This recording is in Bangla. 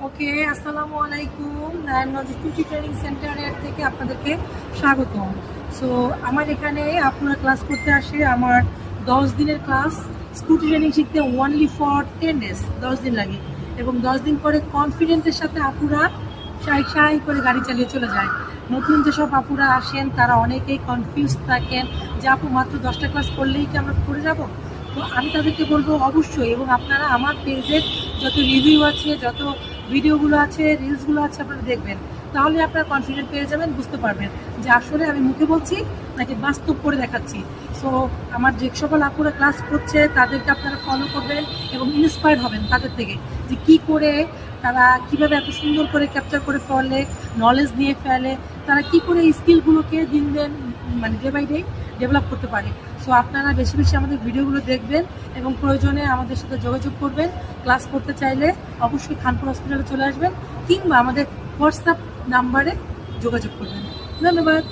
ওকে, আসসালামু আলাইকুম। নারায়ণগঞ্জ স্কুটি ট্রেনিং সেন্টারের থেকে আপনাদেরকে স্বাগতম। সো আমার এখানে আপনারা ক্লাস করতে আসে। আমার 10 দিনের ক্লাস। স্কুটি ট্রেনিং শিখতে ওনলি ফর 10 days, 10 দিন লাগে। এবং 10 দিন পরে কনফিডেন্সের সাথে আপুরা সাই সাই করে গাড়ি চালিয়ে চলে যায়। নতুন যেসব আপুরা আসেন তারা অনেকেই কনফিউজ থাকেন যে আপু মাত্র 10টা ক্লাস করলেই কি আমরা করে যাব। তো আমি তাদেরকে বলবো অবশ্যই, এবং আপনারা আমার পেজের যত রিভিউ আছে, যত ভিডিওগুলো আছে, রিলসগুলো আছে, আপনারা দেখবেন। তাহলে আপনারা কনফিডেন্ট পেয়ে যাবেন, বুঝতে পারবেন যে আসলে আমি মুখে বলছি নাকি বাস্তব করে দেখাচ্ছি। সো আমার যে সকল আপুরা ক্লাস করছে তাদেরকে আপনারা ফলো করবেন এবং ইন্সপায়ার্ড হবেন তাদের থেকে, যে কি করে তারা কিভাবে এত সুন্দর করে ক্যাপচার করে ফেলে, নলেজ নিয়ে ফেলে, তারা কি করে এই স্কিলগুলোকে দিন দিন মানে ডে বাই ডে ডেভেলপ করতে পারে। সো আপনারা বেশি বেশি আমাদের ভিডিওগুলো দেখবেন এবং প্রয়োজনে আমাদের সাথে যোগাযোগ করবেন। ক্লাস করতে চাইলে অবশ্যই খানপুর হসপিটালে চলে আসবেন, কিংবা আমাদের হোয়াটসঅ্যাপ নাম্বারে যোগাযোগ করবেন। ধন্যবাদ।